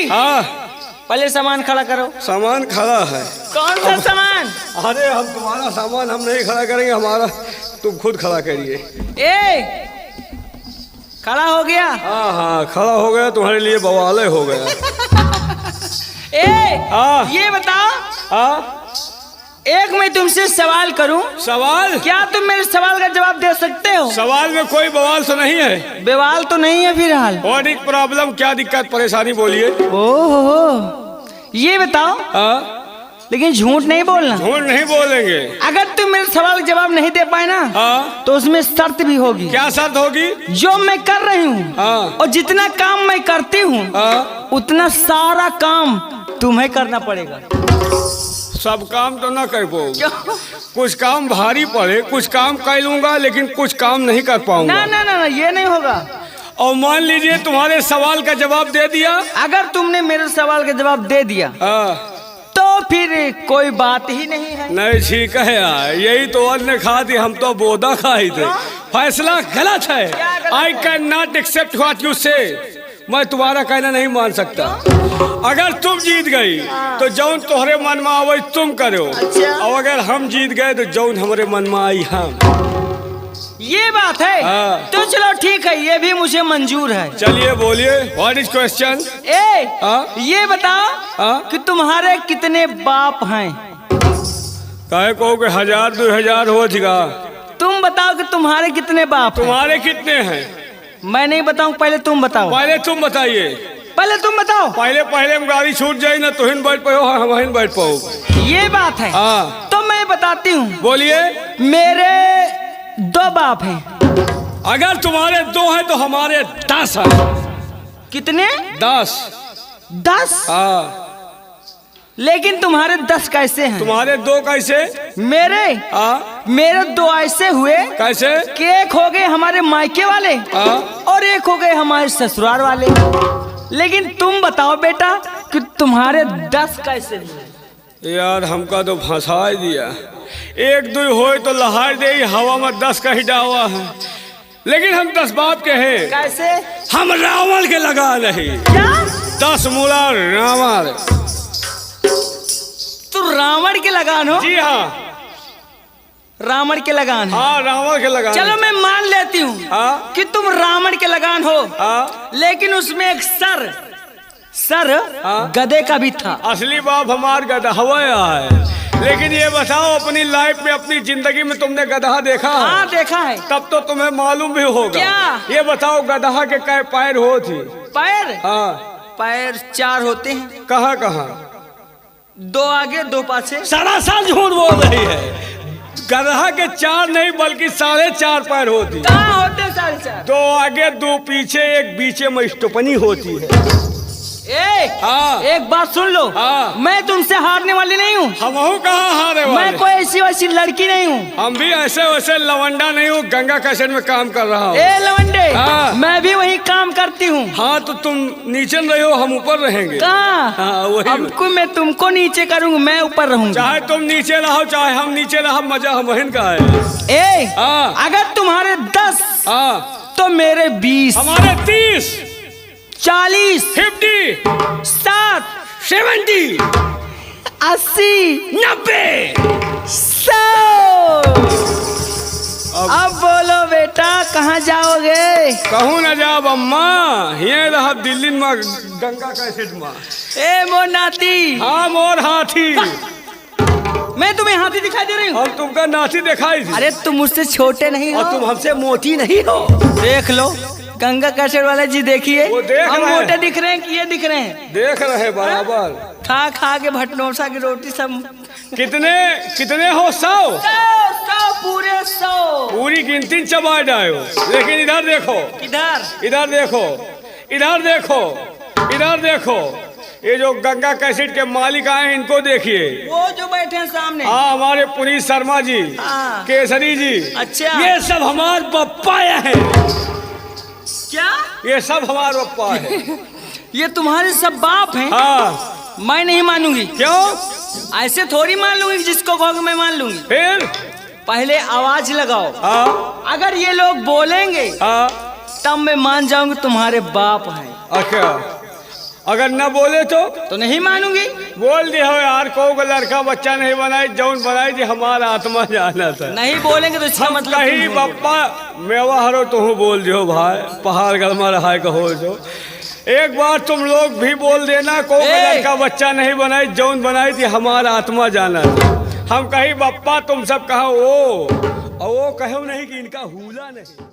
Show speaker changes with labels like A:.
A: हाँ
B: पहले सामान खड़ा करो।
A: सामान खड़ा है।
B: कौन सा सामान?
A: अरे हम तुम्हारा सामान हम नहीं खड़ा करेंगे, हमारा तुम खुद खड़ा करिए।
B: ए खड़ा हो गया?
A: हाँ हाँ खड़ा हो गया, तुम्हारे लिए बवाले हो गया।
B: ये बताओ, एक मैं तुमसे सवाल करूं।
A: सवाल? क्या
B: तुम मेरे सवाल का जवाब दे सकते हो?
A: सवाल में कोई बवाल तो नहीं है?
B: बवाल तो नहीं है फिलहाल।
A: और एक प्रॉब्लम, क्या दिक्कत परेशानी बोलिए।
B: ओहो ये बताओ। लेकिन झूठ नहीं बोलना।
A: झूठ नहीं बोलेंगे।
B: अगर तुम मेरे सवाल का जवाब नहीं दे पाए ना तो उसमें शर्त भी होगी।
A: क्या शर्त होगी?
B: जो मैं कर रही हूँ और जितना काम मैं करती हूँ उतना सारा काम तुम्हें करना पड़ेगा।
A: सब काम तो ना कर पाऊंगा, कुछ काम भारी पड़े, कुछ काम कर लूंगा लेकिन कुछ काम नहीं कर पाऊंगा।
B: ना ना ना ये नहीं होगा।
A: और मान लीजिए तुम्हारे सवाल का जवाब दे दिया।
B: अगर तुमने मेरे सवाल का जवाब दे दिया तो फिर कोई बात ही नहीं है।
A: नहीं ठीक है यार, यही तो अन्य खा थी, हम तो बोदा खाई थे। फैसला गलत है। I can not accept what you say. मैं तुम्हारा कहना नहीं मान सकता। अगर तुम जीत गई तो जौन तुम्हारे मन में आवे तुम करो। और अगर हम जीत गए तो जौन हमारे मन में आई हम।
B: ये बात है। तो चलो ठीक है, ये भी मुझे मंजूर है।
A: चलिए बोलिए, व्हाट इज क्वेश्चन?
B: ये बताओ कि तुम्हारे कितने बाप हैं?
A: कहे को 1000 2000 हो जाएगा।
B: तुम बताओ कि तुम्हारे कितने बाप?
A: तुम्हारे कितने हैं?
B: मैं नहीं बताऊं, पहले तुम बताओ।
A: पहले तुम बताइए।
B: पहले तुम बताओ।
A: पहले हम गाड़ी छूट जाए ना तो हिन बैठ पाओ, हम हिन बैठ पाओ।
B: ये बात है। तो मैं बताती हूँ।
A: बोलिए।
B: मेरे 2 बाप हैं।
A: अगर तुम्हारे 2 हैं तो हमारे 10 हैं।
B: कितने?
A: 10।
B: 10? लेकिन तुम्हारे 10 कैसे हैं?
A: तुम्हारे 2 कैसे?
B: मेरे 2 ऐसे हुए।
A: कैसे?
B: कि एक हो गए हमारे मायके वाले और एक हो गए हमारे ससुराल वाले। लेकिन तुम बताओ बेटा कि तुम्हारे 10 कैसे हुए?
A: यार हमका तो फंसा दिया। 1 2 हो तो लहार दे, हवा में 10 का ही डावा है। लेकिन हम 10 बाप के हैं।
B: कैसे?
A: हम रावण के लगा नहीं।
B: क्या?
A: 10 मूला रावण।
B: तो रावण के लगान हो?
A: जी हाँ
B: रावण के लगान है।
A: हाँ रावण के लगान।
B: चलो मैं मान लेती हूँ कि तुम रावण के लगान हो। लेकिन उसमें एक सर गधे का भी था।
A: असली बाप हमार गधा हवाया है। लेकिन ये बताओ, अपनी लाइफ में, अपनी जिंदगी में तुमने गधा देखा?
B: हाँ देखा है।
A: तब तो तुम्हें मालूम भी होगा।
B: क्या?
A: ये बताओ गधा के कै पैर होती?
B: पैर?
A: पैर
B: 4 होते हैं।
A: कहाँ कहाँ?
B: 2 आगे 2 पाछे।
A: सरासर झूठ बोल रही है। गधा के 4 नहीं बल्कि 4.5 पैर होती।
B: कहाँ होते 4.5?
A: 2 आगे 2 पीछे, एक बीचे में स्टोपनी होती है।
B: एक बात सुन लो। मैं तुमसे हारने वाली नहीं हूँ।
A: हम कहाँ हारे वाले?
B: मैं कोई ऐसी वैसी लड़की नहीं हूँ।
A: हम भी ऐसे वैसे लवंडा नहीं हूँ। गंगा कैसेट में काम कर रहा हूँ।
B: लवंडे मैं भी वही काम करती हूँ।
A: हाँ तो तुम नीचे रहे हो, हम ऊपर रहेंगे।
B: वही मैं तुमको नीचे करूँगा, मैं ऊपर रहूँगा।
A: चाहे तुम नीचे रहो चाहे हम नीचे रहो, मजा हम वही का है।
B: अगर तुम्हारे 10 तो मेरे 20,
A: हमारे 30,
B: 40,
A: 50,
B: 60,
A: 70,
B: 80,
A: 90,
B: 100। अब बोलो बेटा कहाँ जाओगे?
A: कहूँ न जाओ अम्मा, ये रहा दिल्ली में गंगा कैसेट में।
B: मोर नाती।
A: हाँ मोर हाथी।
B: मैं तुम्हें हाथी दिखाई दे रही हूँ?
A: हम तुमका नाती दिखाई थी।
B: अरे तुम मुझसे छोटे नहीं हो
A: और तुम हमसे मोटी नहीं हो।
B: देख लो गंगा कैसेट वाले जी, देखिए हम मोटे दिख रहे हैं कि ये दिख रहे हैं?
A: देख रहे बराबर।
B: खा के भटनोसा की रोटी सब।
A: कितने हो? 100
B: पूरे 100।
A: पूरी गिनती चबा जाओ। लेकिन इधर देखो, इधर देखो, इधर देखो, इधर देखो। ये जो गंगा कैसेट के मालिक आए इनको देखिए।
B: वो जो बैठे हैं सामने।
A: हमारे पुनीत शर्मा जी, केसरी जी।
B: अच्छा
A: ये सब हमारे पप्पा हैं।
B: क्या?
A: ये सब हमारे पप्पा है।
B: ये तुम्हारे सब बाप हैं? मैं नहीं मानूंगी।
A: क्यों?
B: ऐसे थोड़ी मान लूंगी, जिसको कहोगे मैं मान लूंगी।
A: फिर
B: पहले आवाज लगाओ। अगर ये लोग बोलेंगे तब मैं मान जाऊंगी तुम्हारे बाप हैं।
A: अच्छा अगर न बोले
B: तो नहीं मानूंगी।
A: बोल दिया हो यार, को लड़का बच्चा नहीं बनाई, जौन बनाई जी हमारा आत्मा जाना था।
B: नहीं बोलेंगे तो इसका मतलब
A: कहीं बप्पा मेवा हरो तो बोल दियो भाई, पहाड़ गरमा रहा है कहो जो। एक बार तुम लोग भी बोल देना, को लड़का बच्चा नहीं बनाई, जौन बनाई थी हमारा आत्मा जाना था। हम कहीं बप्पा तुम सब कहो वो, और वो कहो नहीं कि इनका हुला नहीं।